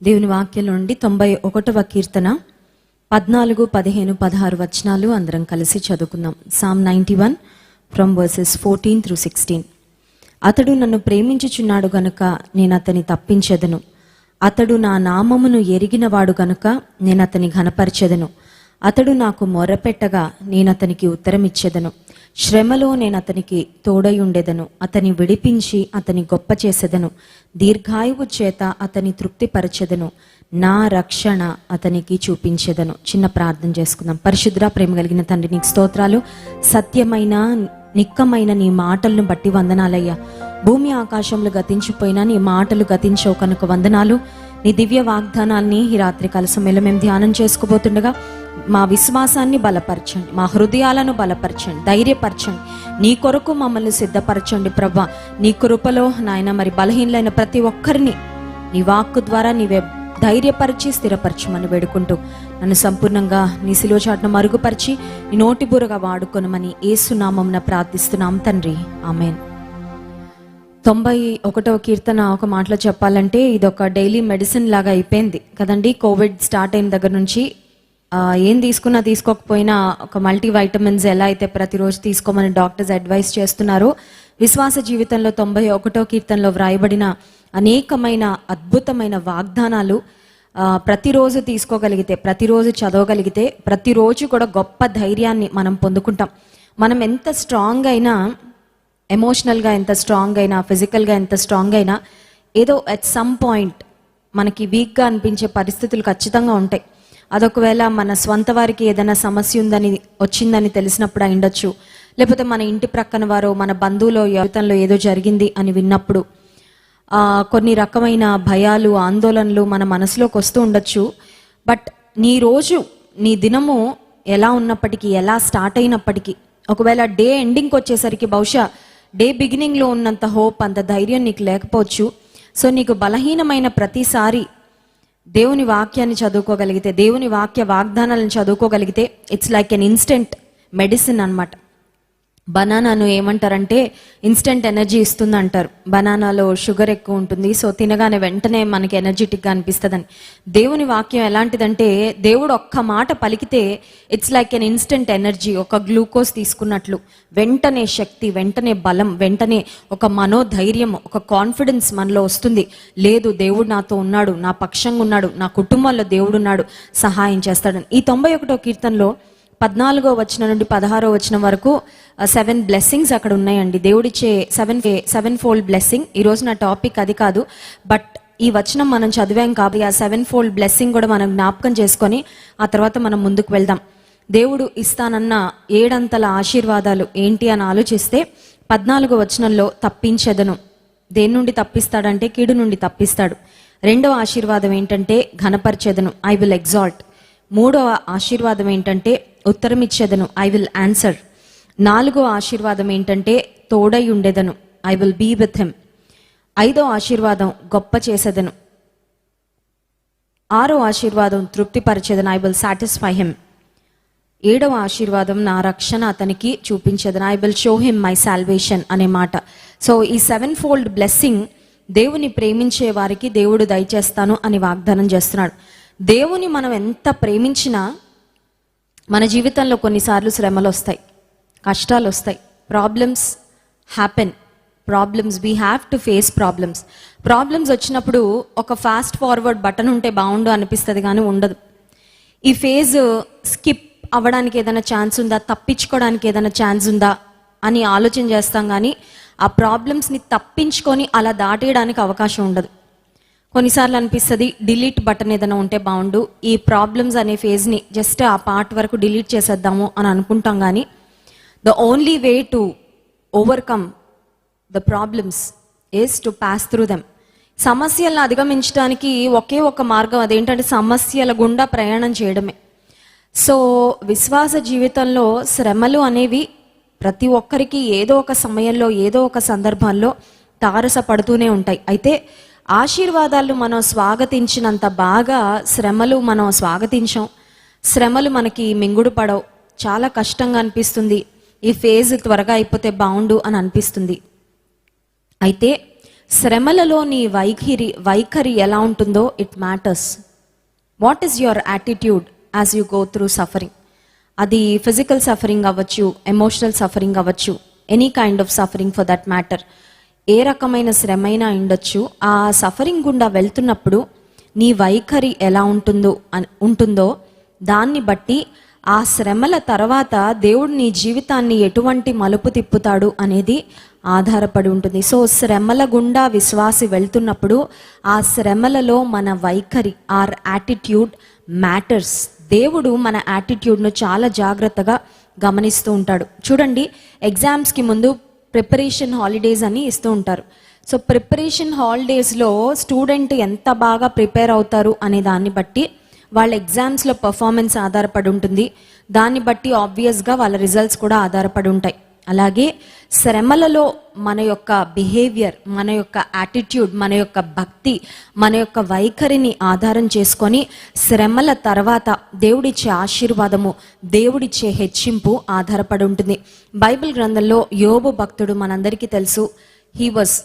దేవుని వాక్యం నుండి 91వ కీర్తన 14, 15, 16 వచనాలు అందరం కలిసి చదువుకుందాం. Psalm 91 from verses 14 through 16. అతడు నన్ను ప్రేమించుచున్నాడు గనుక నేను అతని తప్పించెదను. అతడు నా నామమును ఎరిగినవాడు గనుక నేను అతని ఘనపరచెదను. అతడు నాకు మొర్రపెట్టగా నేను అతనికి ఉత్తరమిచ్చెదను. శ్రమలో నేను అతనికి తోడై ఉండెదను. అతని విడిపించి అతని గొప్ప చేసెదను. దీర్ఘాయువు చేత అతని తృప్తిపరచెదను. నా రక్షణ అతనికి చూపించెదను. చిన్న ప్రార్థన చేసుకుందాం. పరిశుద్ధ ప్రేమ కలిగిన తండ్రి, నీకు స్తోత్రాలు. సత్యమైన నిక్కమైన నీ మాటలను బట్టి వందనాలయ్యా. భూమి ఆకాశంలో గతించిపోయినా నీ మాటలు గతించవు కనుక వందనాలు. నీ దివ్య వాగ్దానాన్ని ఈ రాత్రికాల సమయంలో మేము ధ్యానం చేసుకోబోతుండగా మా విశ్వాసాన్ని బలపరచండి, మా హృదయాలను బలపరచండి, ధైర్యపరచండి. నీ కొరకు మమ్మల్ని సిద్ధపరచండి ప్రభా. నీ కృపలో నాయన మరి బలహీనలైన ప్రతి ఒక్కరిని నీ వాక్కు ద్వారా నీవే ధైర్యపరిచి స్థిరపరచమని వేడుకుంటూ నన్ను సంపూర్ణంగా నీ శిలువ చాటున మరుగుపరిచి నీ నోటి బూరగా వాడుకొనమని యేసునామమున ప్రార్థిస్తున్నాం తండ్రి, ఆమేన్. 91వ కీర్తన ఒక మాటలో చెప్పాలంటే ఇది ఒక డైలీ మెడిసిన్ లాగా అయిపోయింది కదండి. కోవిడ్ స్టార్ట్ అయిన దగ్గర నుంచి ఏం తీసుకున్నా తీసుకోకపోయినా ఒక మల్టీ వైటమిన్స్ ఎలా అయితే ప్రతిరోజు తీసుకోమని డాక్టర్స్ అడ్వైస్ చేస్తున్నారో, విశ్వాస జీవితంలో 91వ కీర్తనలో వ్రాయబడిన అనేకమైన అద్భుతమైన వాగ్దానాలు ప్రతిరోజు తీసుకోగలిగితే, ప్రతిరోజు చదవగలిగితే, ప్రతిరోజు కూడా గొప్ప ధైర్యాన్ని మనం పొందుకుంటాం. మనం ఎంత స్ట్రాంగ్ అయినా, ఎమోషనల్గా ఎంత స్ట్రాంగ్ అయినా, ఫిజికల్గా ఎంత స్ట్రాంగ్ అయినా, ఏదో అట్ సమ్ పాయింట్ మనకి వీక్గా అనిపించే పరిస్థితులు ఖచ్చితంగా ఉంటాయి. అదొకవేళ మన స్వంత వారికి ఏదైనా సమస్య ఉందని వచ్చిందని తెలిసినప్పుడు అయిండొచ్చు, లేకపోతే మన ఇంటి ప్రక్కన వారు, మన బంధువులో జీవితంలో ఏదో జరిగింది అని విన్నప్పుడు కొన్ని రకమైన భయాలు, ఆందోళనలు మన మనసులోకి వస్తూ ఉండొచ్చు. బట్ నీ రోజు, నీ దినము ఎలా ఉన్నప్పటికీ, ఎలా స్టార్ట్ అయినప్పటికీ, ఒకవేళ డే ఎండింగ్కి వచ్చేసరికి బహుశా డే బిగినింగ్లో ఉన్నంత హోప్, అంత ధైర్యం నీకు లేకపోవచ్చు. సో నీకు బలహీనమైన ప్రతిసారి దేవుని వాక్యాన్ని చదువుకోగలిగితే, దేవుని వాక్య వాగ్దానాలను చదువుకోగలిగితే it's like an instant medicine అన్నమాట. బనానాను ఏమంటారంటే ఇన్స్టెంట్ ఎనర్జీ ఇస్తుంది అంటారు. బనానాలో షుగర్ ఎక్కువ ఉంటుంది, సో తినగానే వెంటనే మనకి ఎనర్జెటిక్గా అనిపిస్తుందని. దేవుని వాక్యం ఎలాంటిదంటే, దేవుడు ఒక్క మాట పలికితే it's like an instant energy. ఒక గ్లూకోజ్ తీసుకున్నట్లు వెంటనే శక్తి, వెంటనే బలం, వెంటనే ఒక మనోధైర్యం, ఒక కాన్ఫిడెన్స్ మనలో వస్తుంది. లేదు, దేవుడు నాతో ఉన్నాడు, నా పక్షంగా ఉన్నాడు, నా కుటుంబంలో దేవుడు ఉన్నాడు, సహాయం చేస్తాడని. ఈ 91వ కీర్తనలో 14వ వచనం నుండి 16వ వచనం వరకు 7 బ్లెస్సింగ్స్ అక్కడ ఉన్నాయండి. దేవుడిచ్చే 7 ఫోల్డ్ బ్లెస్సింగ్. ఈరోజు నా టాపిక్ అది కాదు, బట్ ఈ వచనం మనం చదివాం కాబట్టి ఆ 7 ఫోల్డ్ బ్లెస్సింగ్ కూడా మనం జ్ఞాపకం చేసుకొని ఆ తర్వాత మనం ముందుకు వెళ్దాం. దేవుడు ఇస్తానన్న 7 అంతల ఆశీర్వాదాలు ఏంటి అని ఆలోచిస్తే 14వ వచనంలో తప్పించెదను. దేని నుండి తప్పిస్తాడంటే కీడు నుండి తప్పిస్తాడు. 2వ ఆశీర్వాదం ఏంటంటే ఘనపరచెదను, ఐ విల్ ఎగ్జాల్ట్. 3వ ఆశీర్వాదం ఏంటంటే ఉత్తరమిచ్చేదను, ఐ విల్ ఆన్సర్. 4వ ఆశీర్వాదం ఏంటంటే తోడై ఉండేదను, I will be with him. 5వ ఆశీర్వాదం గొప్ప చేసేదను. 6వ ఆశీర్వాదం తృప్తిపరిచేదను, ఐ విల్ సాటిస్ఫై హిమ్. 7వ ఆశీర్వాదం నా రక్షణ అతనికి చూపించేదను, I will show him my salvation అనే మాట. సో ఈ 7 ఫోల్డ్ బ్లెస్సింగ్ దేవుని ప్రేమించే వారికి దేవుడు దయచేస్తాను అని వాగ్దానం చేస్తున్నాడు. దేవుని మనం ఎంత ప్రేమించినా మన జీవితంలో కొన్నిసార్లు శ్రమలు వస్తాయి, కష్టాలు వస్తాయి, problems happen. Problems, we have to face problems. Problems వచ్చినప్పుడు ఒక ఫాస్ట్ ఫార్వర్డ్ బటన్ ఉంటే బాగుండు అనిపిస్తుంది, కానీ ఉండదు. ఈ ఫేజ్ స్కిప్ అవ్వడానికి ఏదైనా ఛాన్స్ ఉందా, తప్పించుకోవడానికి ఏదైనా ఛాన్స్ ఉందా అని ఆలోచన చేస్తాం, కానీ ఆ ప్రాబ్లమ్స్ని తప్పించుకొని అలా దాటేయడానికి అవకాశం ఉండదు. కొన్నిసార్లు అనిపిస్తుంది డిలీట్ బటన్ ఏదైనా ఉంటే బాగుండు, ఈ ప్రాబ్లమ్స్ అనే ఫేజ్ని జస్ట్ ఆ పార్ట్ వరకు డిలీట్ చేసేద్దాము అని అనుకుంటాం. కానీ the only way to overcome the problems is to pass through them. సమస్యలను అధిగమించడానికి ఒకే ఒక మార్గం, అదేంటంటే సమస్యల గుండా ప్రయాణం చేయడమే. సో విశ్వాస జీవితంలో శ్రమలు అనేవి ప్రతి ఒక్కరికి ఏదో ఒక సమయంలో, ఏదో ఒక సందర్భాల్లో తారసపడుతూనే ఉంటాయి. అయితే ఆశీర్వాదాలు మనం స్వాగతించినంత బాగా శ్రమలు మనం స్వాగతించాం. శ్రమలు మనకి మింగుడు పడవు, చాలా కష్టంగా అనిపిస్తుంది. ఈ ఫేజ్ త్వరగా అయిపోతే బాగుండు అని అనిపిస్తుంది. అయితే శ్రమలలో నీ వైఖరి ఎలా ఉంటుందో it matters. What is your attitude as you go through suffering? అది ఫిజికల్ సఫరింగ్ అవ్వచ్చు, ఎమోషనల్ సఫరింగ్ అవ్వచ్చు, any kind of suffering for that matter. ఏ రకమైన శ్రమ అయినా ఉండొచ్చు. ఆ సఫరింగ్ గుండా వెళ్తున్నప్పుడు నీ వైఖరి ఎలా ఉంటుందో దాన్ని బట్టి ఆ శ్రమల తర్వాత దేవుడు నీ జీవితాన్ని ఎటువంటి మలుపు తిప్పుతాడు అనేది ఆధారపడి ఉంటుంది. సో శ్రమల గుండా విశ్వాసి వెళ్తున్నప్పుడు ఆ శ్రమలలో మన వైఖరి, ఆర్ యాటిట్యూడ్ మ్యాటర్స్. దేవుడు మన యాటిట్యూడ్ను చాలా జాగ్రత్తగా గమనిస్తూ ఉంటాడు. చూడండి, ఎగ్జామ్స్కి ముందు ప్రిపరేషన్ హాలిడేస్ అని ఇస్తూ ఉంటారు. సో ప్రిపరేషన్ హాలిడేస్లో స్టూడెంట్ ఎంత బాగా ప్రిపేర్ అవుతారు అనే దాన్ని బట్టి వాళ్ళ ఎగ్జామ్స్లో పర్ఫార్మెన్స్ ఆధారపడి ఉంటుంది. దాన్ని బట్టి ఆబ్వియస్గా వాళ్ళ రిజల్ట్స్ కూడా ఆధారపడి ఉంటాయి. అలాగే శ్రమలలో మన యొక్క బిహేవియర్, మన యొక్క యాటిట్యూడ్, మన యొక్క భక్తి, మన యొక్క వైఖరిని ఆధారం చేసుకొని శ్రమల తర్వాత దేవుడిచ్చే ఆశీర్వాదము, దేవుడిచ్చే హెచ్చింపు ఆధారపడి ఉంటుంది. బైబిల్ గ్రంథంలో యోబు భక్తుడు మనందరికీ తెలుసు. హీ వాజ్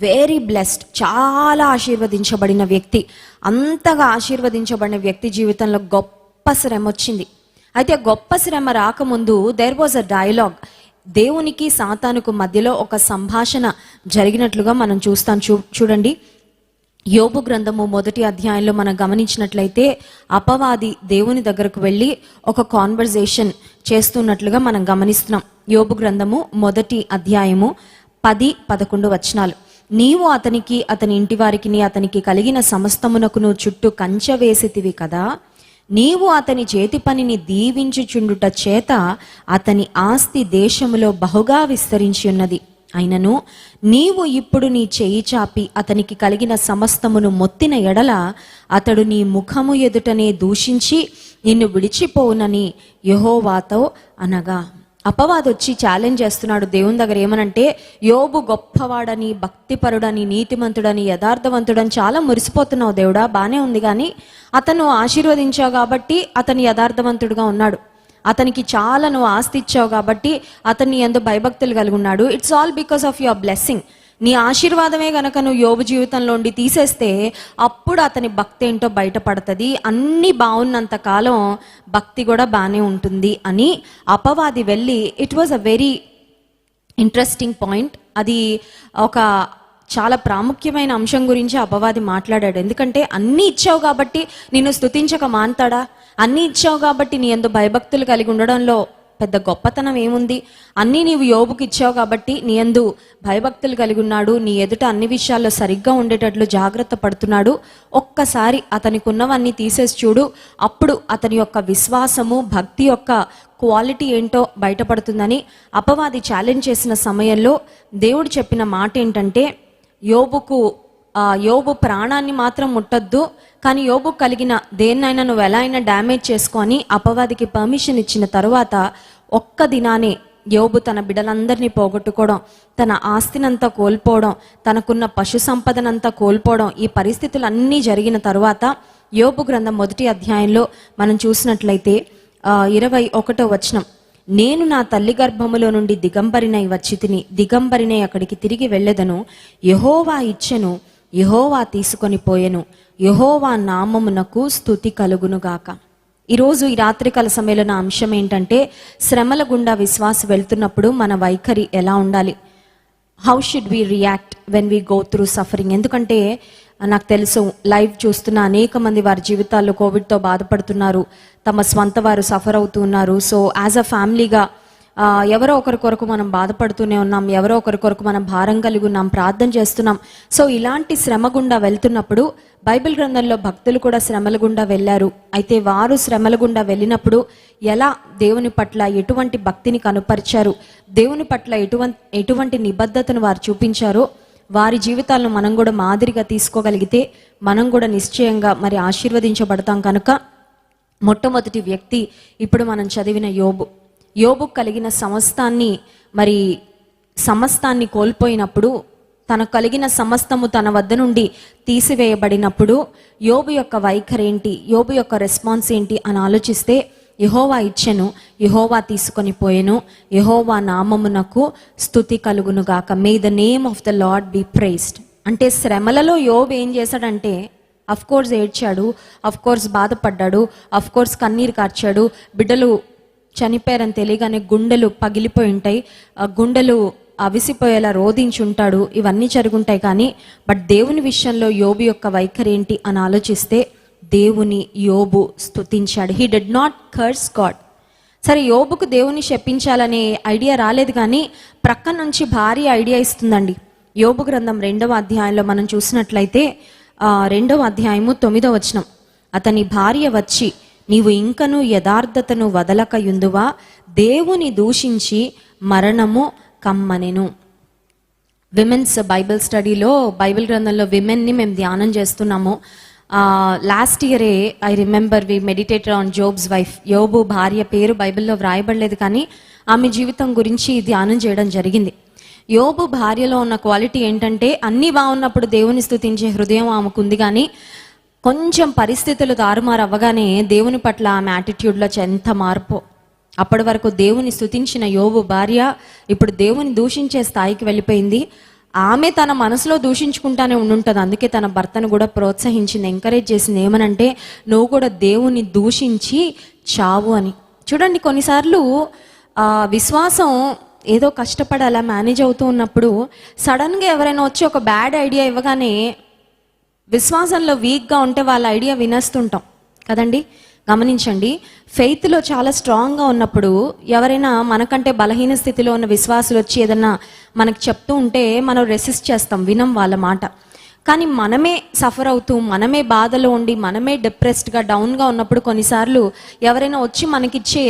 వెరీ బ్లెస్డ్, చాలా ఆశీర్వదించబడిన వ్యక్తి. అంతగా ఆశీర్వదించబడిన వ్యక్తి జీవితంలో గొప్ప శ్రమ వచ్చింది. అయితే ఆ గొప్ప శ్రమ రాకముందు దేర్ వాజ్ అ డైలాగ్. దేవునికి సాతానుకు మధ్యలో ఒక సంభాషణ జరిగినట్లుగా మనం చూస్తాం. చూడండి, యోబు గ్రంథము 1వ అధ్యాయంలో మనం గమనించినట్లయితే అపవాది దేవుని దగ్గరకు వెళ్ళి ఒక కాన్వర్జేషన్ చేస్తున్నట్లుగా మనం గమనిస్తున్నాం. యోబు గ్రంథము 1వ అధ్యాయము 10-11 వచనాలు. నీవు అతనికి, అతని ఇంటి వారికి, అతనికి కలిగిన సమస్తమునకును చుట్టూ కంచె వేసితివి కదా. నీవు అతని చేతి పనిని దీవించుచుండుట చేత అతని ఆస్తి దేశములో బహుగా విస్తరించి ఉన్నది. అయినను నీవు ఇప్పుడు నీ చేయి చాపి అతనికి కలిగిన సమస్తమును మొత్తిన ఎడల అతడు నీ ముఖము ఎదుటనే దూషించి నిన్ను విడిచిపోవునని యెహోవాతో అనగా. అపవాది వచ్చి ఛాలెంజ్ చేస్తున్నాడు దేవుని దగ్గర. ఏమనంటే, యోబు గొప్పవాడని, భక్తిపరుడని, నీతిమంతుడని, యథార్థవంతుడని చాలా మురిసిపోతున్నావు దేవుడా, బానే ఉంది, కానీ అతను ఆశీర్వదించావు కాబట్టి అతను యథార్థవంతుడుగా ఉన్నాడు. అతనికి చాలా నువ్వు ఆస్తి ఇచ్చావు కాబట్టి అతన్ని ఎంతో భయభక్తులు కలిగి ఉన్నాడు. It's all because of your blessing. నీ ఆశీర్వాదమే గనక నువ్వు యోబు జీవితంలో ఉండి తీసేస్తే అప్పుడు అతని భక్తి ఏంటో బయటపడుతుంది. అన్నీ బాగున్నంత కాలం భక్తి కూడా బాగానే ఉంటుంది అని అపవాది వెళ్ళి, it was a very interesting point. అది ఒక చాలా ప్రాముఖ్యమైన అంశం గురించి అపవాది మాట్లాడాడు. ఎందుకంటే అన్నీ ఇచ్చావు కాబట్టి నిన్ను స్తుతించక మాన్తాడా? అన్నీ ఇచ్చావు కాబట్టి నీ యందు భయభక్తులు కలిగి ఉండడంలో పెద్ద గొప్పతనం ఏముంది? అన్నీ నీవు యోబుకి ఇచ్చావు కాబట్టి నీ యందు భయభక్తులు కలిగి ఉన్నాడు, నీ ఎదుట అన్ని విషయాల్లో సరిగ్గా ఉండేటట్లు జాగ్రత్త పడుతున్నాడు. ఒక్కసారి అతనికి ఉన్నవన్నీ తీసేసి చూడు, అప్పుడు అతని యొక్క విశ్వాసము, భక్తి యొక్క క్వాలిటీ ఏంటో బయటపడుతుందని అపవాది ఛాలెంజ్ చేసిన సమయంలో దేవుడు చెప్పిన మాట ఏంటంటే, యోబు ప్రాణాన్ని మాత్రం ముట్టద్దు, కానీ యోబు కలిగిన దేన్నైనా నువ్వు ఎలా అయినా డ్యామేజ్ చేసుకొని అపవాదికి పర్మిషన్ ఇచ్చిన తరువాత ఒక్క దినానే యోబు తన బిడ్డలందరినీ పోగొట్టుకోవడం, తన ఆస్తినంతా కోల్పోవడం, తనకున్న పశు సంపదనంతా కోల్పోవడం, ఈ పరిస్థితులన్నీ జరిగిన తరువాత యోబు గ్రంథం 1వ అధ్యాయంలో మనం చూసినట్లయితే 21వ వచనం, నేను నా తల్లి గర్భములో నుండి దిగంబరినై వచ్చి తిని, దిగంబరినై అక్కడికి తిరిగి వెళ్ళెదను. యెహోవా ఇచ్చెను, యెహోవా తీసుకొని పోయెను, యెహోవా నామమునకు స్తుతి కలుగునుగాక. ఈరోజు ఈ రాత్రికాల సమయంలో నా అంశం ఏంటంటే, శ్రమల గుండా విశ్వాసం వెళ్తున్నప్పుడు మన వైఖరి ఎలా ఉండాలి? How should we react when we go through suffering? ఎందుకంటే నాకు తెలుసు, లైవ్ చూస్తున్న అనేక మంది వారి జీవితాల్లో కోవిడ్తో బాధపడుతున్నారు, తమ స్వంత వారు సఫర్ అవుతున్నారు. సో యాజ్ అ ఫ్యామిలీగా ఎవరో ఒకరి కొరకు మనం బాధపడుతూనే ఉన్నాం, ఎవరో ఒకరి కొరకు మనం భారం కలిగి ఉన్నాం, ప్రార్థన చేస్తున్నాం. సో ఇలాంటి శ్రమ గుండా వెళ్తున్నప్పుడు బైబిల్ గ్రంథంలో భక్తులు కూడా శ్రమల గుండా వెళ్ళారు. అయితే వారు శ్రమల గుండా వెళ్ళినప్పుడు ఎలా దేవుని పట్ల ఎటువంటి భక్తిని కనుపరిచారు, దేవుని పట్ల ఎటువంటి నిబద్ధతను వారు చూపించారో వారి జీవితాలను మనం కూడా మాదిరిగా తీసుకోగలిగితే మనం కూడా నిశ్చయంగా మరి ఆశీర్వదించబడతాం. కనుక మొట్టమొదటి వ్యక్తి ఇప్పుడు మనం చదివిన యోబు కలిగిన సమస్తాన్ని కోల్పోయినప్పుడు, తనకు కలిగిన సమస్తము తన వద్ద నుండి తీసివేయబడినప్పుడు యోబు యొక్క వైఖరి ఏంటి, యోబు యొక్క రెస్పాన్స్ ఏంటి అని ఆలోచిస్తే, యెహోవా ఇచ్చెను, యెహోవా తీసుకొని పోయెను, యెహోవా నామమునకు స్తుతి కలుగునుగాక. May the name of the lord be praised. అంటే శ్రమలలో యోబు ఏం చేశాడంటే అఫ్ కోర్స్ ఏడ్చాడు, అఫ్ కోర్స్ బాధపడ్డాడు, అఫ్ కోర్స్ కన్నీరు కార్చాడు. బిడ్డలు చనిపోయారని తెలియగానే గుండెలు పగిలిపోయి ఉంటాయి, ఆ గుండెలు అవిసిపోయేలా రోధించుంటాడు, ఇవన్నీ జరుగుంటాయి. కానీ బట్ దేవుని విషయంలో యోబు యొక్క వైఖరి ఏంటి అని ఆలోచిస్తే దేవుని యోబు స్తుతించాడు. He did not curse God. సరే, యోబుకు దేవుని శపించాలనే ఐడియా రాలేదు, కానీ ప్రక్క నుంచి భారీ ఐడియా ఇస్తుందండి. యోబు గ్రంథం 2వ అధ్యాయంలో మనం చూసినట్లయితే 2వ అధ్యాయము 9వ వచనం, అతని భార్య వచ్చి నీవు ఇంకను యథార్థతను వదలకయుందువా, దేవుని దూషించి మరణము కమ్మనెను. విమెన్స్ బైబిల్ స్టడీలో బైబిల్ గ్రంథంలో విమెన్ని మేము ధ్యానం చేస్తున్నాము. లాస్ట్ ఇయరే I remember we meditated on Job's wife. యోబు భార్య పేరు బైబిల్లో వ్రాయబడలేదు, కానీ ఆమె జీవితం గురించి ధ్యానం చేయడం జరిగింది. యోబు భార్యలో ఉన్న క్వాలిటీ ఏంటంటే అన్నీ బాగున్నప్పుడు దేవుని స్తుతించే హృదయం ఆమెకుంది, కానీ కొంచెం పరిస్థితులు తారుమారు అవ్వగానే దేవుని పట్ల ఆమె యాటిట్యూడ్లో ఎంత మార్పు. అప్పటి వరకు దేవుని స్తుతించిన యోబు భార్య ఇప్పుడు దేవుని దూషించే స్థాయికి వెళ్ళిపోయింది. ఆమె తన మనసులో దూషించుకుంటానే ఉండుంటుంది, అందుకే తన భర్తను కూడా ప్రోత్సహించింది, ఎంకరేజ్ చేసింది. ఏమనంటే నువ్వు కూడా దేవుని దూషించి చావు అని. చూడండి, కొన్నిసార్లు విశ్వాసం ఏదో కష్టపడి అలా మేనేజ్ అవుతూ ఉన్నప్పుడు సడన్గా ఎవరైనా వచ్చి ఒక బ్యాడ్ ఐడియా ఇవ్వగానే విశ్వాసంలో వీక్గా ఉంటే వాళ్ళ ఐడియా వినేస్తుంటాం కదండి. గమనించండి, ఫెయిత్లో చాలా స్ట్రాంగ్గా ఉన్నప్పుడు ఎవరైనా మనకంటే బలహీన స్థితిలో ఉన్న విశ్వాసులు వచ్చి ఏదన్నా మనకు చెప్తూ ఉంటే మనం రెసిస్ట్ చేస్తాం, వినం వాళ్ళ మాట. కానీ మనమే సఫర్ అవుతూ, మనమే బాధలో ఉండి, మనమే డిప్రెస్డ్గా డౌన్గా ఉన్నప్పుడు కొన్నిసార్లు ఎవరైనా వచ్చి మనకిచ్చే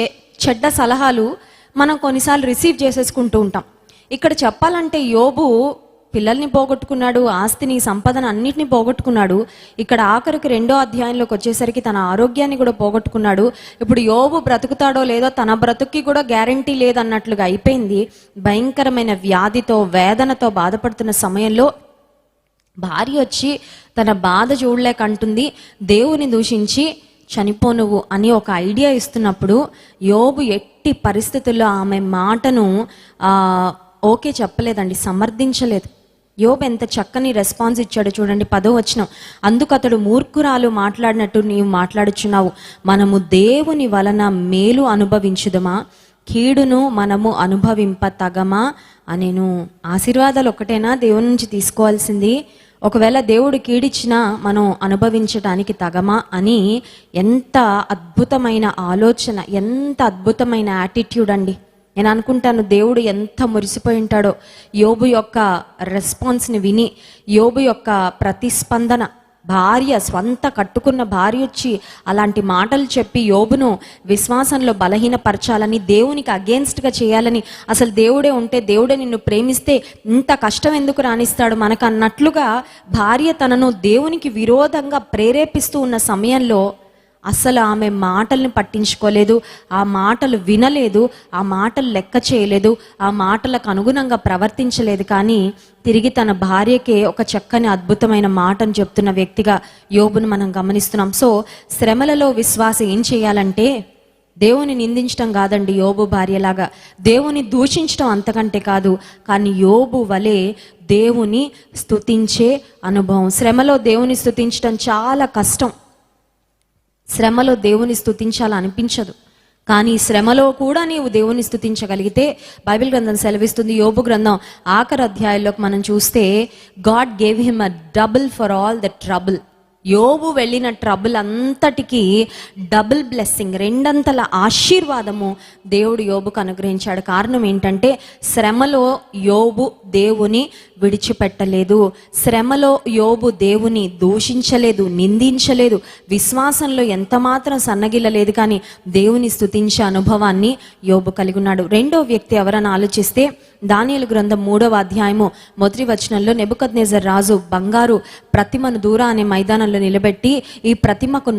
చెడ్డ సలహాలు మనం కొన్నిసార్లు రిసీవ్ చేసేసుకుంటూ ఉంటాం. ఇక్కడ చెప్పాలంటే యోబు పిల్లల్ని పోగొట్టుకున్నాడు, ఆస్తిని, సంపదను అన్నిటిని పోగొట్టుకున్నాడు. ఇక్కడ ఆఖరికి 2వ అధ్యాయంలోకి వచ్చేసరికి తన ఆరోగ్యాన్ని కూడా పోగొట్టుకున్నాడు. ఇప్పుడు యోబు బ్రతుకుతాడో లేదో తన బ్రతుక్కి కూడా గ్యారంటీ లేదన్నట్లుగా అయిపోయింది. భయంకరమైన వ్యాధితో, వేదనతో బాధపడుతున్న సమయంలో భార్య వచ్చి తన బాధ చూడలేక అంటుంది, దేవుని దూషించి చనిపో నువ్వు అని ఒక ఐడియా ఇస్తున్నప్పుడు యోబు ఎట్టి పరిస్థితుల్లో ఆమె మాటను ఓకే చెప్పలేదండి, సమర్థించలేదు. యోబు ఎంత చక్కని రెస్పాన్స్ ఇచ్చాడు చూడండి. 10వ వచనం, అందుకు అతడు మూర్ఖురాలు మాట్లాడినట్టు నీవు మాట్లాడుచున్నావు, మనము దేవుని వలన మేలు అనుభవించుదమా, కీడును మనము అనుభవింప తగమా అనేను. ఆశీర్వాదాలు ఒకటేనా దేవుని నుంచి తీసుకోవాల్సింది? ఒకవేళ దేవుడు కీడిచ్చినా మనం అనుభవించడానికి తగమా అని ఎంత అద్భుతమైన ఆలోచన, ఎంత అద్భుతమైన యాటిట్యూడ్ అండి. నేను అనుకుంటాను దేవుడు ఎంత మురిసిపోయి ఉంటాడో యోబు యొక్క రెస్పాన్స్ని విని, యోబు యొక్క ప్రతిస్పందన. భార్య, స్వంత కట్టుకున్న భార్య వచ్చి అలాంటి మాటలు చెప్పి యోబును విశ్వాసంలో బలహీనపరచాలని, దేవునికి అగేన్స్ట్గా చేయాలని, అసలు దేవుడే ఉంటే, దేవుడే నిన్ను ప్రేమిస్తే ఇంత కష్టం ఎందుకు రాణిస్తాడు మనకు అన్నట్లుగా భార్య తనను దేవునికి విరోధంగా ప్రేరేపిస్తూ ఉన్న సమయంలో అసలు ఆమె మాటల్ని పట్టించుకోలేదు, ఆ మాటలు వినలేదు, ఆ మాటలు లెక్క చేయలేదు, ఆ మాటలకు అనుగుణంగా ప్రవర్తించలేదు. కానీ తిరిగి తన భార్యకే ఒక చక్కని అద్భుతమైన మాటను చెప్తున్న వ్యక్తిగా యోబును మనం గమనిస్తున్నాం. సో శ్రమలలో విశ్వాసం ఏం చేయాలంటే దేవుని నిందించడం కాదండి, యోబు భార్యలాగా దేవుని దూషించడం అంతకంటే కాదు, కానీ యోబు వలె దేవుని స్తుతించే అనుభవం. శ్రమలో దేవుని స్తుతించడం చాలా కష్టం. శ్రమలో దేవుని స్తుతించాలనిపించదు, కానీ శ్రమలో కూడా నీవు దేవుని స్తుతించగలిగితే బైబిల్ గ్రంథం సెలవిస్తుంది. యోబు గ్రంథం ఆఖరి అధ్యాయంలోకి మనం చూస్తే God gave him a double for all the trouble. యోబు వెళ్ళిన ట్రబుల్ అంతటికి డబుల్ బ్లెస్సింగ్, రెండంతల ఆశీర్వాదము దేవుడు యోబుకు అనుగ్రహించాడు. కారణం ఏంటంటే శ్రమలో యోబు దేవుని విడిచిపెట్టలేదు, శ్రమలో యోబు దేవుని దూషించలేదు, నిందించలేదు, విశ్వాసంలో ఎంత మాత్రం సన్నగిల్లలేదు, కానీ దేవుని స్తుతించే అనుభవాన్ని యోబు కలిగి ఉన్నాడు. రెండో వ్యక్తి ఎవరని ఆలోచిస్తే దానియేలు గ్రంథం 3వ అధ్యాయము 1వ వచనంలో నెబుకద్నెజర్ రాజు బంగారు ప్రతిమను దూరా అనే మైదానంలో నిలబెట్టి, ఈ ప్రతిమకు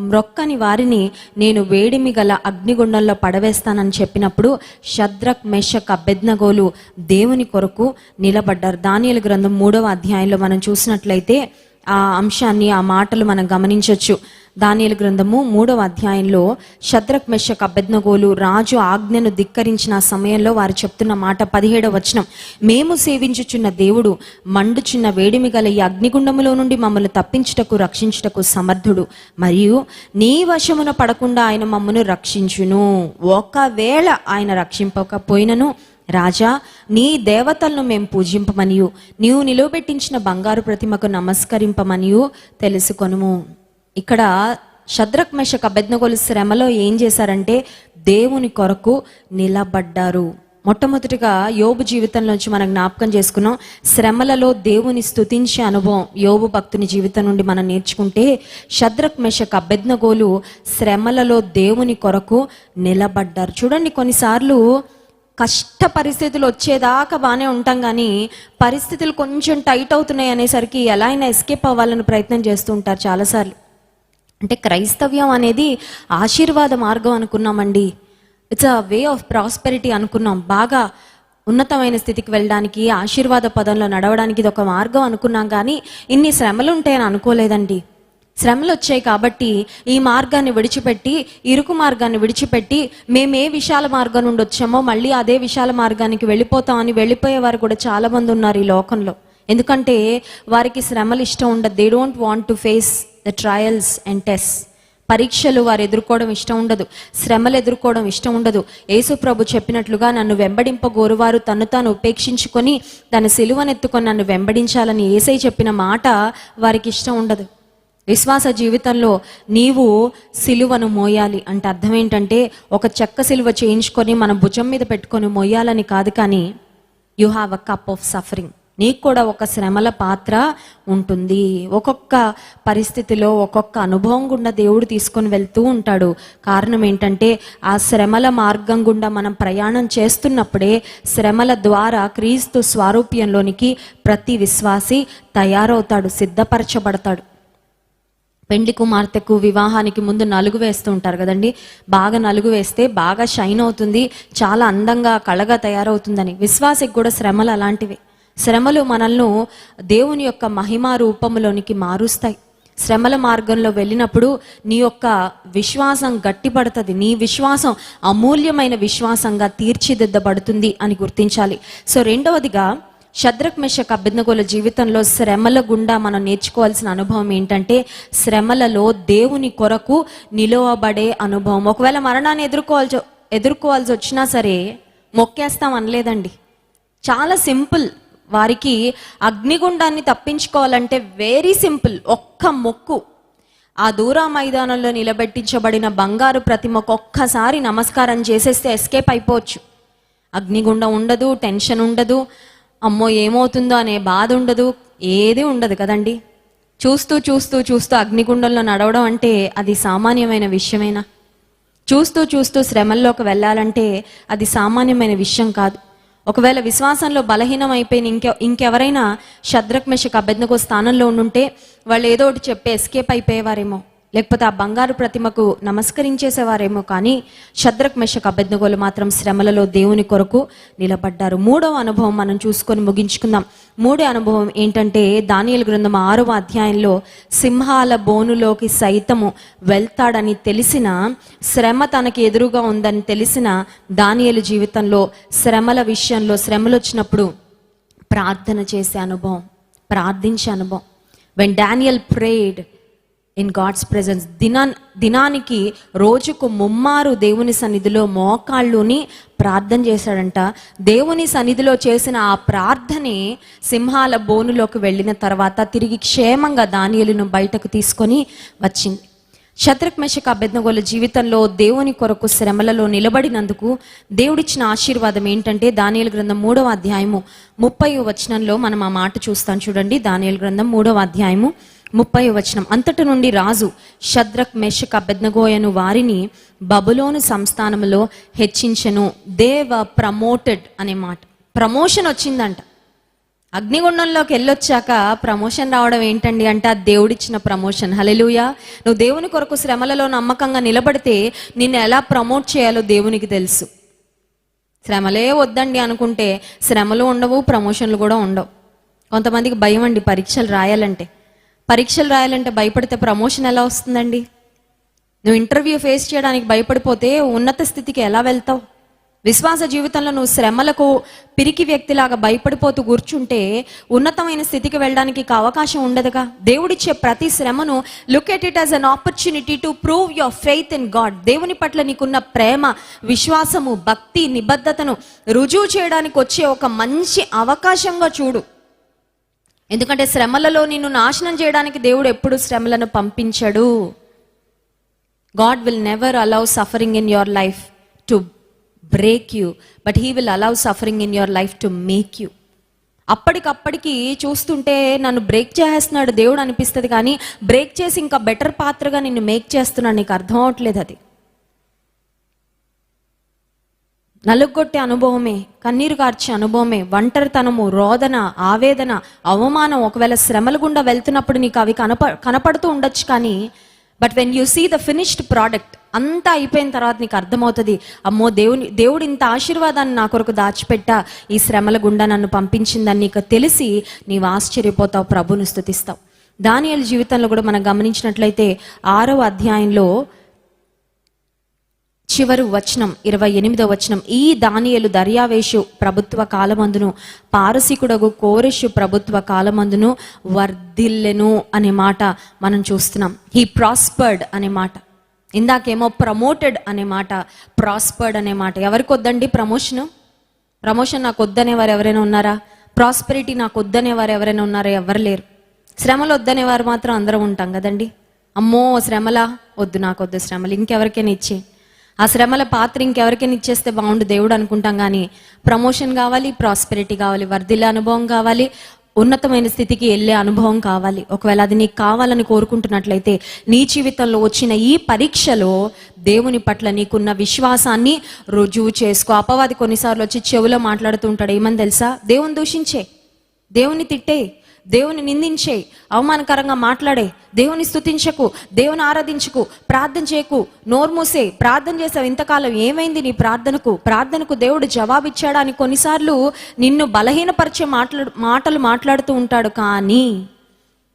మ్రొక్కని వారిని నేను వేడిమి గల అగ్నిగుండంలో పడవేస్తానని చెప్పినప్పుడు షద్రక్, మెషక్, అబెద్నగోలు దేవుని కొరకు నిలబడ్డారు. దానియేలు గ్రంథం 3వ అధ్యాయంలో మనం చూసినట్లయితే ఆ అంశాన్ని, ఆ మాటలు మనం గమనించవచ్చు. దానియేలు గ్రంథము 3వ అధ్యాయంలో షద్రక్ మెషక్ అబేద్నెగోలు రాజు ఆజ్ఞను ధిక్కరించిన సమయంలో వారు చెప్తున్న మాట 17వ వచనం, మేము సేవించుచున్న దేవుడు మండుచున్న వేడిమి గల ఈ అగ్నిగుండములో నుండి మమ్మల్ని తప్పించుటకు రక్షించుటకు సమర్థుడు, మరియు నీ వశమున పడకుండా ఆయన మమ్మను రక్షించును. ఒకవేళ ఆయన రక్షింపకపోయినను రాజా, నీ దేవతలను మేము పూజింపమనియు నీవు నిలువబెట్టించిన బంగారు ప్రతిమకు నమస్కరింపమనియు తెలుసుకొనుము. ఇక్కడ షద్రక్ మెషక్ అబేద్నెగోలు శ్రమలో ఏం చేశారంటే దేవుని కొరకు నిలబడ్డారు. మొట్టమొదటిగా యోబు జీవితంలోంచి మనం జ్ఞాపకం చేసుకున్నాం. శ్రమలలో దేవుని స్తుతించే అనుభవం యోబు భక్తుని జీవితం నుండి మనం నేర్చుకుంటే, షద్రక్ మెషక్ అబేద్నెగోలు శ్రమలలో దేవుని కొరకు నిలబడ్డారు. చూడండి, కొన్నిసార్లు కష్ట పరిస్థితులు వచ్చేదాకా బాగానే ఉంటాం, కానీ పరిస్థితులు కొంచెం టైట్ అవుతున్నాయి అనేసరికి ఎలా అయినా ఎస్కేప్ అవ్వాలని ప్రయత్నం చేస్తూ ఉంటారు చాలాసార్లు. అంటే క్రైస్తవ్యం అనేది ఆశీర్వాద మార్గం అనుకున్నామండి. It's a way of prosperity అనుకున్నాం. బాగా ఉన్నతమైన స్థితికి వెళ్ళడానికి, ఆశీర్వాద పదంలో నడవడానికి ఇది ఒక మార్గం అనుకున్నాం, కానీ ఇన్ని శ్రమలు ఉంటాయని అనుకోలేదండి. శ్రమలు వచ్చాయి కాబట్టి ఈ మార్గాన్ని విడిచిపెట్టి, ఇరుకు మార్గాన్ని విడిచిపెట్టి, మేము ఏ విశాల మార్గం నుండి వచ్చామో మళ్ళీ అదే విశాల మార్గానికి వెళ్ళిపోతామని వెళ్ళిపోయేవారు కూడా చాలా మంది ఉన్నారు ఈ లోకంలో. ఎందుకంటే వారికి శ్రమలు ఇష్టం ఉండదు. They don't want to face the trials and test. పరీక్షలు వారు ఎదుర్కోవడం ఇష్టం ఉండదు, శ్రమలు ఎదుర్కోవడం ఇష్టం ఉండదు. యేసు ప్రభు చెప్పినట్లుగా నన్ను వెంబడింపగోరువారు తను తాను ఉపేక్షించుకొని తన సిలువనెత్తుకొని నన్ను వెంబడించాలని యేసయ్య చెప్పిన మాట వారికి ఇష్టం ఉండదు. విశ్వాస జీవితంలో నీవు సిలువను మోయాలి అంటే అర్థం ఏంటంటే, ఒక చెక్క సిలువ చేయించుకొని మన భుజం మీద పెట్టుకొని మోయాలని కాదు, కానీ you have a cup of suffering. నీకు కూడా ఒక శ్రమల పాత్ర ఉంటుంది. ఒక్కొక్క పరిస్థితిలో ఒక్కొక్క అనుభవం గుండా దేవుడు తీసుకొని వెళ్తూ ఉంటాడు. కారణం ఏంటంటే, ఆ శ్రమల మార్గం గుండా మనం ప్రయాణం చేస్తున్నప్పుడే శ్రమల ద్వారా క్రీస్తు స్వారూప్యంలోనికి ప్రతి విశ్వాసి తయారవుతాడు, సిద్ధపరచబడతాడు. పెండ్లి కుమార్తెకు వివాహానికి ముందు నలుగు వేస్తూ ఉంటారు కదండి. బాగా నలుగు వేస్తే బాగా షైన్ అవుతుంది, చాలా అందంగా కళగా తయారవుతుందని. విశ్వాసికి కూడా శ్రమలు అలాంటివి. శ్రమలు మనల్ని దేవుని యొక్క మహిమా రూపంలోనికి మారుస్తాయి. శ్రమల మార్గంలో వెళ్ళినప్పుడు నీ యొక్క విశ్వాసం గట్టిపడుతుంది, నీ విశ్వాసం అమూల్యమైన విశ్వాసంగా తీర్చిదిద్దబడుతుంది అని గుర్తించాలి. సో రెండవదిగా షద్రక్ మెషక్ అబేద్నెగోల జీవితంలో శ్రమల గుండా మనం నేర్చుకోవాల్సిన అనుభవం ఏంటంటే, శ్రమలలో దేవుని కొరకు నిలవబడే అనుభవం. ఒకవేళ మరణాన్ని ఎదుర్కోవాల్సి వచ్చినా సరే మొక్కేస్తాం అనలేదండి. చాలా సింపుల్. వారికి అగ్నిగుండాన్ని తప్పించుకోవాలంటే వెరీ సింపుల్, ఒక్క మొక్కు. ఆ దూరా మైదానంలో నిలబెట్టించబడిన బంగారు ప్రతిమకు ఒక్కసారి నమస్కారం చేసేస్తే ఎస్కేప్ అయిపోవచ్చు. అగ్నిగుండం ఉండదు, టెన్షన్ ఉండదు, అమ్మో ఏమవుతుందో అనే బాధ ఉండదు, ఏది ఉండదు కదండి. చూస్తూ చూస్తూ చూస్తూ అగ్నిగుండంలో నడవడం అంటే అది సామాన్యమైన విషయమేనా? చూస్తూ చూస్తూ శ్రమల్లోకి వెళ్ళాలంటే అది సామాన్యమైన విషయం కాదు. ఒకవేళ విశ్వాసంలో బలహీనం అయిపోయిన ఇంకెవరైనా షద్రక్ మెషక్ అబేద్నెగో స్థానంలో ఉండుంటే వాళ్ళు ఏదో ఒకటి చెప్పి ఎస్కేప్ అయిపోయేవారేమో, లేకపోతే ఆ బంగారు ప్రతిమకు నమస్కరించేసేవారేమో. కానీ షద్రక్ మెషక్ అబేద్నెగోలు మాత్రం శ్రమలలో దేవుని కొరకు నిలబడ్డారు. మూడవ అనుభవం మనం చూసుకొని ముగించుకుందాం. మూడో అనుభవం ఏంటంటే, దానియేలు గ్రంథం 6వ అధ్యాయంలో సింహాల బోనులోకి సైతము వెళ్తాడని తెలిసిన, శ్రమ తనకి ఎదురుగా ఉందని తెలిసిన దానియేలు జీవితంలో శ్రమల విషయంలో శ్రమలు వచ్చినప్పుడు ప్రార్థన చేసే అనుభవం, ప్రార్థించే అనుభవం. When Daniel prayed in God's presence, దినానికి రోజుకు 3 మారు దేవుని సన్నిధిలో మోకాళ్ళుని ప్రార్థన చేశాడంట. దేవుని సన్నిధిలో చేసిన ఆ ప్రార్థనే సింహాల బోనులోకి వెళ్ళిన తర్వాత తిరిగి క్షేమంగా దానియేలును బయటకు తీసుకొని వచ్చింది. షద్రక్ మెషక్ అబేద్నెగోల జీవితంలో దేవుని కొరకు శ్రమలలో నిలబడినందుకు దేవుడిచ్చిన ఆశీర్వాదం ఏంటంటే, దానియేలు గ్రంథం 3వ అధ్యాయము 30వ వచనంలో మనం ఆ మాట చూస్తాం. చూడండి, దానియేలు గ్రంథం 3వ అధ్యాయము 30వ వచనం. అంతటి నుండి రాజు షద్రక్ మెషక్ అబేద్నెగోయను వారిని బబులోను సంస్థానములో హెచ్చించెను. దేవ ప్రమోటెడ్ అనే మాట, ప్రమోషన్ వచ్చిందంట. అగ్నిగుండంలోకి వెళ్ళొచ్చాక ప్రమోషన్ రావడం ఏంటండి అంటే, అది దేవుడిచ్చిన ప్రమోషన్. హల్లెలూయా. నువ్వు దేవుని కొరకు శ్రమలలో నమ్మకంగా నిలబడితే నిన్ను ఎలా ప్రమోట్ చేయాలో దేవునికి తెలుసు. శ్రమలే వద్దండి అనుకుంటే శ్రమలు ఉండవు, ప్రమోషన్లు కూడా ఉండవు. కొంతమందికి భయం అండి పరీక్షలు రాయాలంటే భయపడితే ప్రమోషన్ ఎలా వస్తుందండి? నువ్వు ఇంటర్వ్యూ ఫేస్ చేయడానికి భయపడిపోతే ఉన్నత స్థితికి ఎలా వెళ్తావు? విశ్వాస జీవితంలో నువ్వు శ్రమలకు పిరికి వ్యక్తిలాగా భయపడిపోతూ కూర్చుంటే ఉన్నతమైన స్థితికి వెళ్ళడానికి అవకాశం ఉండదుగా. దేవుడిచ్చే ప్రతి శ్రమను look at it as an opportunity to prove your faith in God. దేవుని పట్ల నీకున్న ప్రేమ, విశ్వాసము, భక్తి, నిబద్ధతను రుజువు చేయడానికి వచ్చే ఒక మంచి అవకాశంగా చూడు. ఎందుకంటే శ్రమలలో నిన్ను నాశనం చేయడానికి దేవుడు ఎప్పుడు శ్రమలను పంపించడు. God will never allow suffering in your life to break you, but he will allow suffering in your life to make you. అప్పటికప్పటికి చూస్తుంటే నన్ను బ్రేక్ చేస్తున్నాడు దేవుడు అనిపిస్తుంది, కానీ బ్రేక్ చేసి ఇంకా బెటర్ పాత్రగా నిన్ను మేక్ చేస్తున్నాడు. నీకు అర్థం అవట్లేదు. అది నలుగొట్టే అనుభవమే, కన్నీరు కార్చే అనుభవమే, ఒంటరితనము, రోదన, ఆవేదన, అవమానం, ఒకవేళ శ్రమల గుండా వెళ్తున్నప్పుడు నీకు అవి కనపడుతూ ఉండొచ్చు. కానీ but when you see the finished product, అంతా అయిపోయిన తర్వాత నీకు అర్థమవుతుంది, అమ్మో దేవుడు ఇంత ఆశీర్వాదాన్ని నా కొరకు దాచిపెట్టా, ఈ శ్రమల గుండా నన్ను పంపించిందని నీకు తెలిసి నీవు ఆశ్చర్యపోతావు, ప్రభుని స్తుతిస్తావు. దానియేలు జీవితంలో కూడా మనం గమనించినట్లయితే 6వ అధ్యాయంలో చివరి వచనం 28వ వచనం, ఈ దానియేలు దర్యావేషు ప్రభుత్వ కాలమందును పారసీకుడగు కోరెషు ప్రభుత్వ కాలమందును వర్ధిల్లెను అనే మాట మనం చూస్తున్నాం. హీ ప్రాస్పర్డ్ అనే మాట, ఇందాకేమో ప్రమోటెడ్ అనే మాట, ప్రాస్పర్డ్ అనే మాట. ఎవరికి వద్దండి ప్రమోషన్ నాకు వద్దనే వారు ఎవరైనా ఉన్నారా? ప్రాస్పెరిటీ నాకు వద్దనే వారు ఎవరైనా ఉన్నారా? ఎవరు లేరు. శ్రమలు వద్దనే వారు మాత్రం అందరం ఉంటాం కదండి. అమ్మో శ్రమలా వద్దు, నాకు వద్దు శ్రమలు, ఇంకెవరికైనా ఇచ్చే, ఆ శ్రమల పాత్ర ఇంకెవరికైనా ఇచ్చేస్తే బాగుండు దేవుడు అనుకుంటాం. కానీ ప్రమోషన్ కావాలి, ప్రాస్పెరిటీ కావాలి, వర్ధిల్లే అనుభవం కావాలి, ఉన్నతమైన స్థితికి వెళ్ళే అనుభవం కావాలి. ఒకవేళ అది నీకు కావాలని కోరుకుంటున్నట్లయితే నీ జీవితంలో వచ్చిన ఈ పరీక్షలో దేవుని పట్ల నీకున్న విశ్వాసాన్ని రుజువు చేసుకో. అపవాది కొన్నిసార్లు వచ్చి చెవిలో మాట్లాడుతూ ఉంటాడు, ఏమని తెలుసా? దేవుని దూషించే, దేవుని తిట్టే, దేవుని నిందించే, అవమానకరంగా మాట్లాడే, దేవుని స్తుతించకు, దేవుని ఆరాధించకు, ప్రార్థన చేయకు, నోరు మూసే, ప్రార్థన చేసావు ఇంతకాలం ఏమైంది నీ ప్రార్థనకు దేవుడు జవాబిచ్చాడా అని కొన్నిసార్లు నిన్ను బలహీనపరిచే మాటలు మాట్లాడుతూ ఉంటాడు. కానీ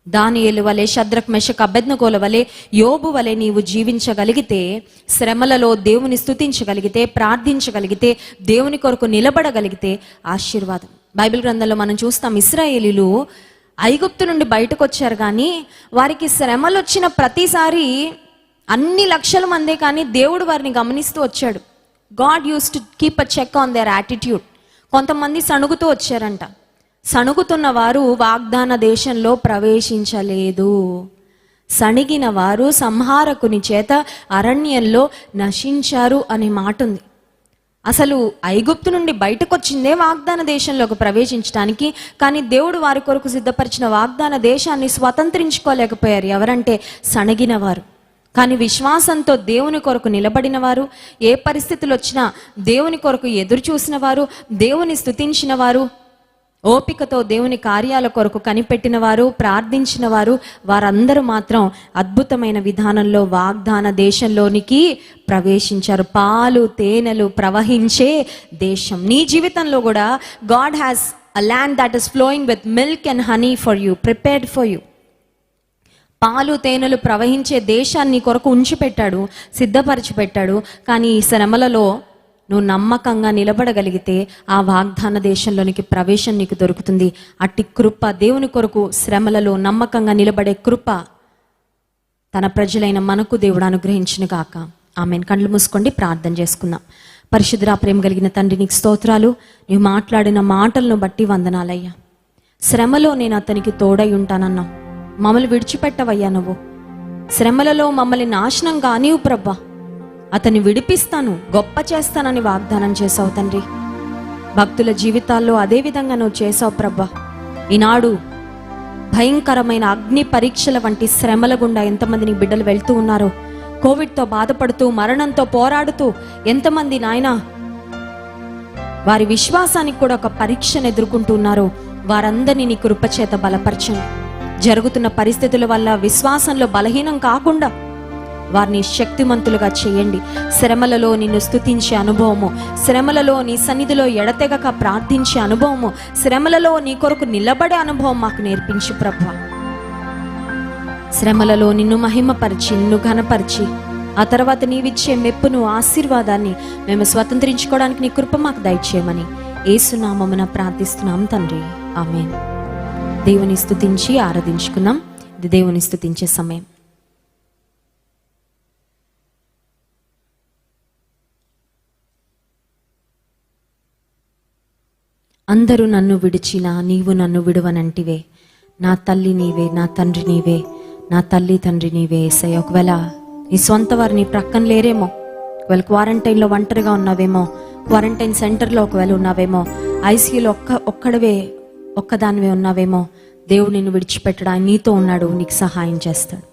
దానియేలు వలె, షద్రక్ మెషక్ అబేద్నెగోల వలె, యోబు వలె నీవు జీవించగలిగితే, శ్రమలలో దేవుని స్తుతించగలిగితే, ప్రార్థించగలిగితే, దేవుని కొరకు నిలబడగలిగితే ఆశీర్వాదం. బైబిల్ గ్రంథంలో మనం చూస్తాం, ఇశ్రాయేలీలు ఐగుప్తు నుండి బయటకు వచ్చారు, కానీ వారికి శ్రమలు వచ్చిన ప్రతిసారి అన్ని లక్షల మందే, కానీ దేవుడు వారిని గమనిస్తూ వచ్చాడు. God used to keep a check on their attitude. కొంతమంది సణుగుతూ వచ్చారంట. సణుగుతున్న వారు వాగ్దాన దేశంలో ప్రవేశించలేదు. సణిగిన వారు సంహారకుని చేత అరణ్యంలో నశించారు అనే మాట ఉంది. అసలు ఐగుప్తు నుండి బయటకు వచ్చిందే వాగ్దాన దేశంలోకి ప్రవేశించడానికి, కానీ దేవుడు వారి కొరకు సిద్ధపరిచిన వాగ్దాన దేశాన్ని స్వతంత్రించుకోలేకపోయారు. ఎవరంటే సణగిన వారు. కానీ విశ్వాసంతో దేవుని కొరకు నిలబడిన వారు, ఏ పరిస్థితులు వచ్చినా దేవుని కొరకు ఎదురు చూసిన వారు, దేవుని స్తుతించిన వారు, ఓపికతో దేవుని కార్యాల కొరకు కనిపెట్టిన వారు, ప్రార్థించిన వారు, వారందరూ మాత్రం అద్భుతమైన విధానంలో వాగ్దాన దేశంలోనికి ప్రవేశించారు. పాలు తేనెలు ప్రవహించే దేశం. నీ జీవితంలో కూడా God has a land that is flowing with milk and honey for you, prepared for you. పాలు తేనెలు ప్రవహించే దేశాన్ని కొరకు ఉంచిపెట్టాడు, సిద్ధపరిచి పెట్టాడు. కానీ ఈ శ్రమలలో నువ్వు నమ్మకంగా నిలబడగలిగితే ఆ వాగ్దాన దేశంలోనికి ప్రవేశం నీకు దొరుకుతుంది. అట్టి కృప, దేవుని కొరకు శ్రమలలో నమ్మకంగా నిలబడే కృప తన ప్రజలైన మనకు దేవుడు అనుగ్రహించిన గాక. ఆమెన్. కళ్ళు మూసుకోండి, ప్రార్థన చేసుకుందాం. పరిశుద్ధుడా, ప్రేమ కలిగిన తండ్రి, నీకు స్తోత్రాలు. నీవు మాట్లాడిన మాటలను బట్టి వందనాలయ్యా. శ్రమలో నేను అతనికి తోడై ఉంటానన్నావు, మమ్మల్ని విడిచిపెట్టవయ్యా. నువ్వు శ్రమలలో మమ్మల్ని నాశనం కానివు ప్రభా, అతన్ని విడిపిస్తాను, గొప్ప చేస్తానని వాగ్దానం చేసావు తండ్రి. భక్తుల జీవితాల్లో అదే విధంగా నువ్వు చేసావు ప్రభా. ఈనాడు భయంకరమైన అగ్ని పరీక్షల వంటి శ్రమల గుండా ఎంతమంది నీ బిడ్డలు వెళ్తూ ఉన్నారో, కోవిడ్తో బాధపడుతూ, మరణంతో పోరాడుతూ ఎంతమంది నాయనా వారి విశ్వాసానికి కూడా ఒక పరీక్షను ఎదుర్కొంటూ ఉన్నారో, వారందరినీ నీ కృపచేత బలపరచండి. జరుగుతున్న పరిస్థితుల వల్ల విశ్వాసంలో బలహీనం కాకుండా వారిని శక్తిమంతులుగా చేయండి. శ్రమలలో నిన్ను స్తుతించే అనుభవము, శ్రమలలో నీ సన్నిధిలో ఎడతెగక ప్రార్థించే అనుభవము, శ్రమలలో నీ కొరకు నిలబడే అనుభవం మాకు నేర్పించు ప్రభువా. శ్రమలలో నిన్ను మహిమపరిచి, నిన్ను ఘనపరిచి ఆ తర్వాత నీవిచ్చే మెప్పును, ఆశీర్వాదాన్ని మేము స్వతంత్రించుకోవడానికి నీ కృప మాకు దయచేయమని యేసునామమున ప్రార్థిస్తున్నాం తండ్రి, ఆమేన్. దేవుని స్తుతించి ఆరాధించుకుందాం. ఇది దేవుని స్తుతించే సమయం. అందరూ నన్ను విడిచినా నీవు నన్ను విడువనంటివే. నా తల్లి నీవే, నా తండ్రి నీవే, నా తల్లి తండ్రి నీవే యేసయ్య. ఒకవేళ నీ సొంత వారు నీ ప్రక్కన లేరేమో, ఒకవేళ క్వారంటైన్లో ఒంటరిగా ఉన్నావేమో, క్వారంటైన్ సెంటర్లో ఒకవేళ ఉన్నావేమో, ఐసీయూలో ఒక్కదానివే ఉన్నావేమో, దేవుడు నిన్ను విడిచిపెట్టడా, నీతో ఉన్నాడు, నీకు సహాయం చేస్తాడు.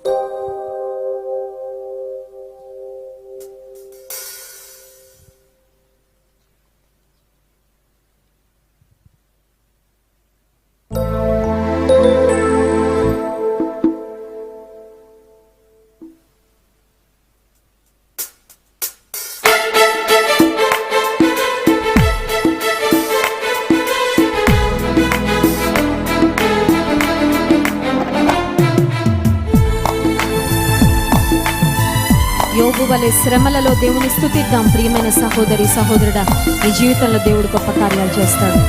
యోబు వలె శ్రమలలో దేవుని స్తుతిద్దాం. ప్రియమైన సహోదరి, సహోదరుడా, నీ జీవితంలో దేవుడు గొప్ప కార్యాలు చేస్తాడు.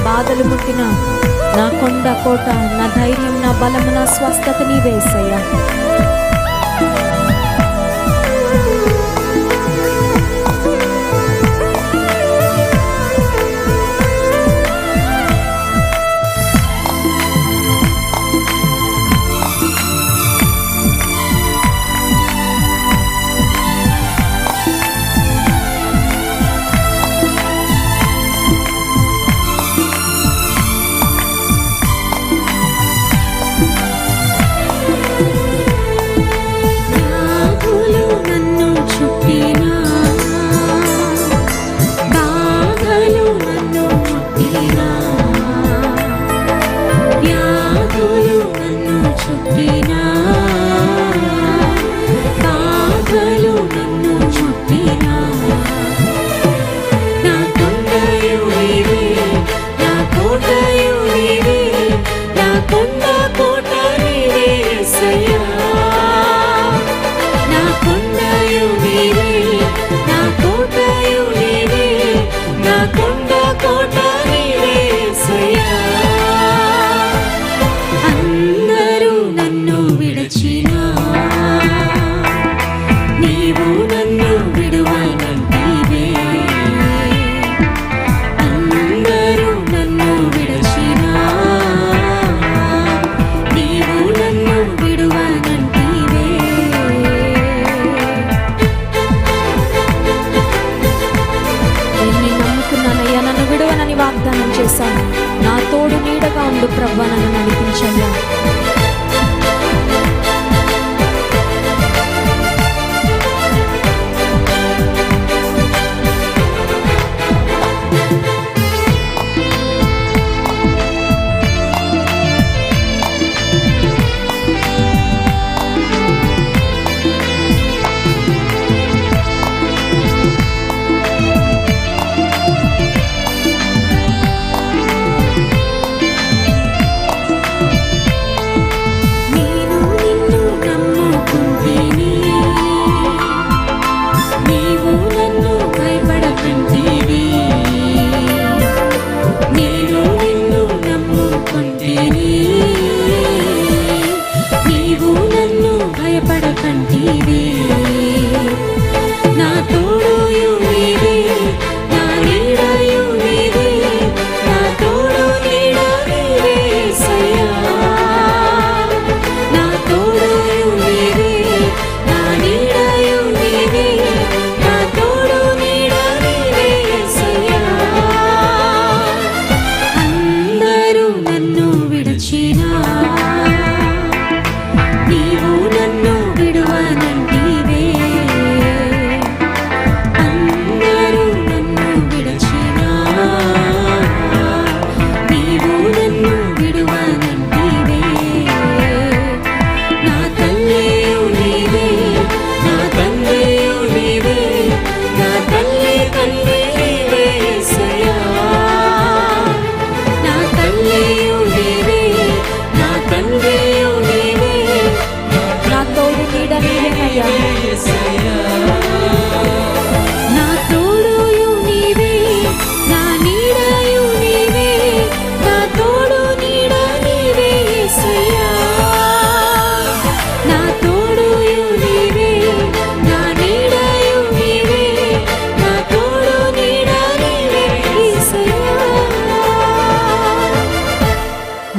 బాధలు ముట్టిన నా కొండ కోట, నా ధైర్యం, నా బలము, నా స్వస్థత నీవే యేసయ్యా.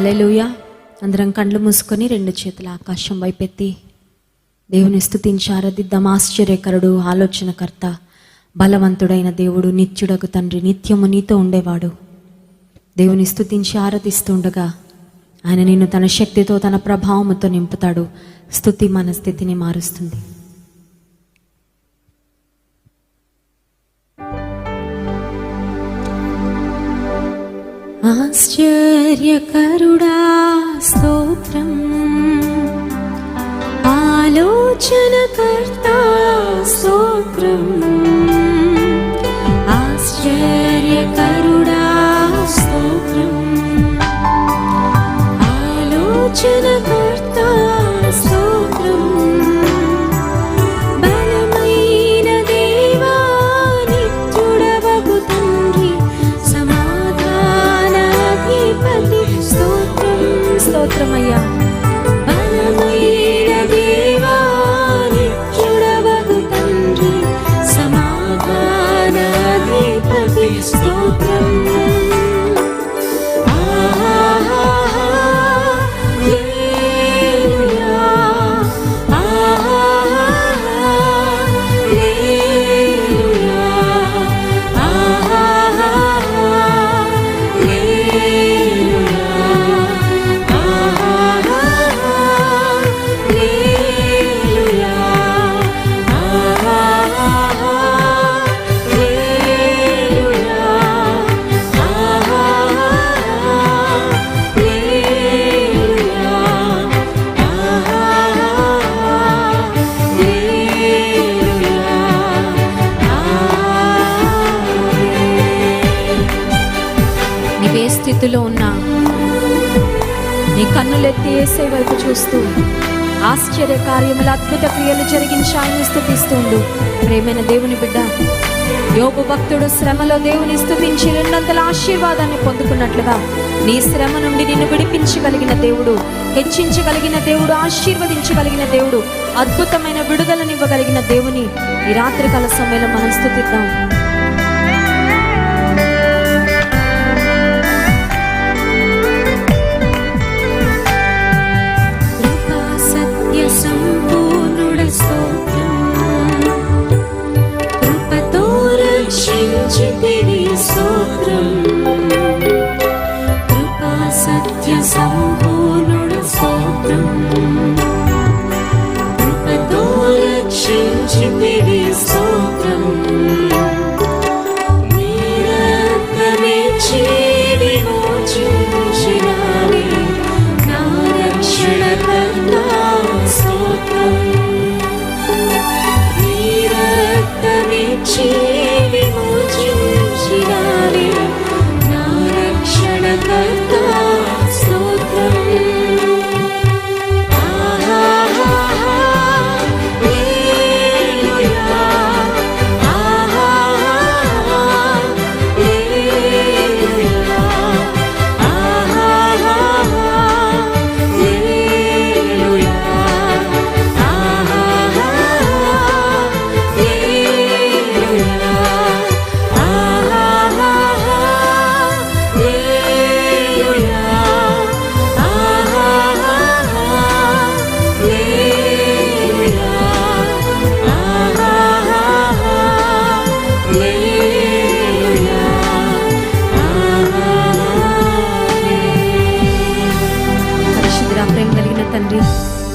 హల్లెలూయా. అందరం కళ్ళు మూసుకొని రెండు చేతుల ఆకాశం వైపెత్తి దేవుని స్తుతించి ఆరాధిద్దాం. ఆశ్చర్యకరుడు, ఆలోచనకర్త, బలవంతుడైన దేవుడు, నిత్యుడకు తండ్రి, నిత్యము నీతో ఉండేవాడు. దేవుని స్తుతించి ఆరాధిస్తుండగా ఆయన నిన్ను తన శక్తితో, తన ప్రభావముతో నింపుతాడు. స్తుతి మన స్థితిని మారుస్తుంది. ఆశ్చర్యకరుడా స్తోత్రం, ఆలోచనకర్త స్తోత్రం, ఆశ్చర్యకరుడా స్తోత్రం, ఆలోచనకర్త స్తోత్రం, బలమైన దేవా నిత్యుడవగు తండ్రి, సమాధానాధిపతి స్తోత్రం స్తోత్రమయ్యా. బలమైన దేవా నిత్యుడవగు తండ్రి, సమాధానాధిపతి స్తోత్రం. స్థితిలో ఉన్నా నీ కన్నులెత్తి యేసే వైపు చూస్తూ ఆశ్చర్య కార్యములు, అద్భుత క్రియలు జరిగించి ఆయన స్తుతిస్తుండు. ప్రేమైన దేవుని బిడ్డ, యోబు భక్తుడు శ్రమలో దేవుని స్తుతించి రెండంతల ఆశీర్వాదాన్ని పొందుకున్నట్లుగా నీ శ్రమ నుండి నిన్ను విడిపించగలిగిన దేవుడు, హెచ్చించగలిగిన దేవుడు, ఆశీర్వదించగలిగిన దేవుడు, అద్భుతమైన విడుదలనివ్వగలిగిన దేవుని ఈ రాత్రికాల సమయంలో మనం స్తుతిద్దాం. సంపూర్ణుడ స్తోత్రం, కృపతో రక్షించితివి స్తోత్రం, కృపా సత్య సంపూర్ణుడ స్తోత్రం, కృపతో రక్షించితివి స్తోత్రం, నీ రక్తమే చేడి మోచించినావే నా రక్షణకర్త స్తోత్రం, నీ రక్తమిచ్చి విమోచించినావే నా రక్షణకర్త స్తోత్రం.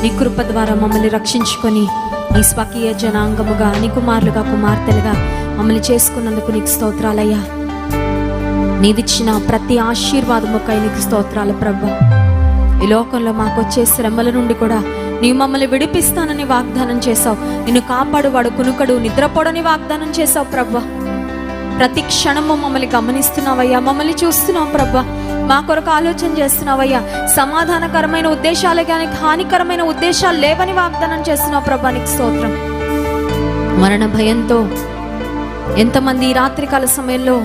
నీ కృప ద్వారా మమ్మల్ని రక్షించుకొని నీ స్వకీయ జనాంగముగా, నీ కుమారులుగా, కుమార్తెలుగా మమ్మల్ని చేసుకున్నందుకు నీకు స్తోత్రాలయ్యా. నీవిచ్చిన ప్రతి ఆశీర్వాదముకై నీకు స్తోత్రాలు ప్రభువా. ఈ లోకంలో మాకు వచ్చే శ్రమల నుండి కూడా నీవు మమ్మల్ని విడిపిస్తానని వాగ్దానం చేశావు. నిన్ను కాపాడువాడు కునుకడు, నిద్రపోడని వాగ్దానం చేశావు ప్రభువా. ప్రతి క్షణము మమ్మల్ని గమనిస్తున్నావయ్యా, మమ్మల్ని చూస్తున్నావు ప్రభువా. మా కొరకు ఆలోచన చేస్తున్నావయ్యా. సమాధానకరమైన ఉద్దేశాలే కానీ హానికరమైన ఉద్దేశాలు లేవని వాగ్దానం చేస్తున్నావు ప్రభా. నీకు స్తోత్రం. మరణ భయంతో ఎంతమంది ఈ రాత్రికాల సమయంలో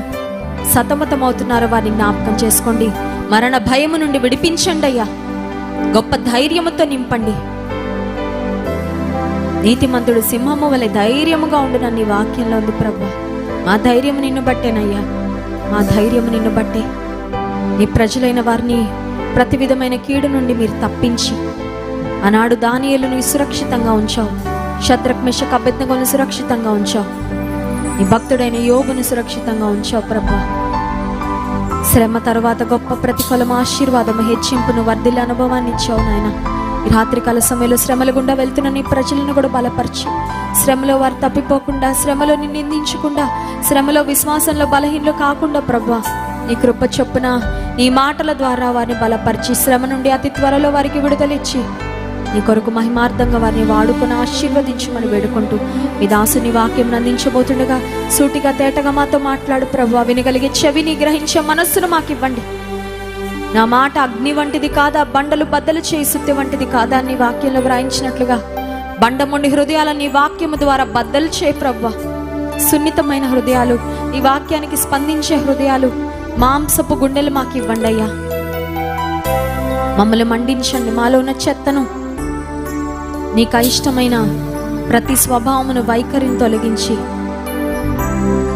సతమతమవుతున్నారో వారిని జ్ఞాపకం చేసుకోండి. మరణ భయము నుండి విడిపించండి అయ్యా. గొప్ప ధైర్యముతో నింపండి. నీతిమంతుడు సింహము వలె ధైర్యముగా ఉండునని నీ వాక్యంలో ఉంది ప్రభువా. మా ధైర్యము నిన్ను బట్టేనయ్యా, మా ధైర్యము నిన్ను బట్టే. నీ ప్రజలైన వారిని ప్రతి విధమైన కీడు నుండి మీరు తప్పించి ఆనాడు దానియేలును సురక్షితంగా ఉంచావు, శద్రక్ మెషక్ అబేద్నెగోను సురక్షితంగా ఉంచావు, నీ భక్తుడైన యోబును సురక్షితంగా ఉంచావు ప్రభా. శ్రమ తర్వాత గొప్ప ప్రతిఫలం, ఆశీర్వాదము, హెచ్చింపును, వర్ధిల్ల అనుభవాన్ని ఇచ్చావు నాయన. ఈ రాత్రికాల సమయంలో శ్రమల గుండా వెళ్తున్న నీ ప్రజలను కూడా బలపరిచి, శ్రమలో వారు తప్పిపోకుండా, శ్రమలో నిందించకుండా, శ్రమలో విశ్వాసంలో బలహీనలు కాకుండా ప్రభువా నీ కృప చొప్పున నీ మాటల ద్వారా వారిని బలపరిచి, శ్రమ నుండి అతి త్వరలో వారికి విడుదలిచ్చి నీ కొరకు మహిమార్థంగా వారిని వాడుకొని ఆశీర్వదించమని వేడుకుంటూ మీ దాసుని వాక్యం అందించబోతుండగా సూటిగా తేటగా మాతో మాట్లాడు ప్రభువా. వినగలిగే చెవిని, గ్రహించే మనస్సును మాకు ఇవ్వండి. నా మాట అగ్ని వంటిది కాదా, బండలు బద్దలు చేయి సుత్తి వంటిది కాదా నీ వాక్యంలో వ్రాయించినట్లుగా బండముండి హృదయాలను నీ వాక్యము ద్వారా బద్దలు చేయి ప్రభువా. సున్నితమైన హృదయాలు, నీ వాక్యానికి స్పందించే హృదయాలు, మాంసపు గుండెలు మాకు ఇవ్వండి అయ్యా. మమ్మల్ని మండించండి, మాలో ఉన్న చెత్తను, నీకు అయిష్టమైన ప్రతి స్వభావమును, వైఖరిని తొలగించి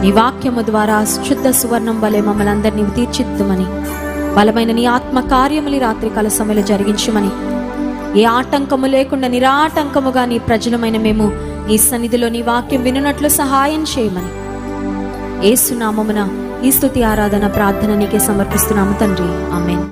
నీ వాక్యము ద్వారా శుద్ధ సువర్ణం వలె మమ్మల్ని అందరినీ తీర్చిద్దుమని, బలమైన నీ ఆత్మ కార్యములు రాత్రికాల సమయంలో జరిగించమని, ఏ ఆటంకము లేకుండా నిరాటంకముగా నీ ప్రజలమైన మేము నీ సన్నిధిలో నీ వాక్యం వినున్నట్లు సహాయం చేయమని యేసు నామమున ఈ స్తుతి ఆరాధన ప్రార్థన నీకే సమర్పిస్తున్నాము తండ్రి. ఆమేన్.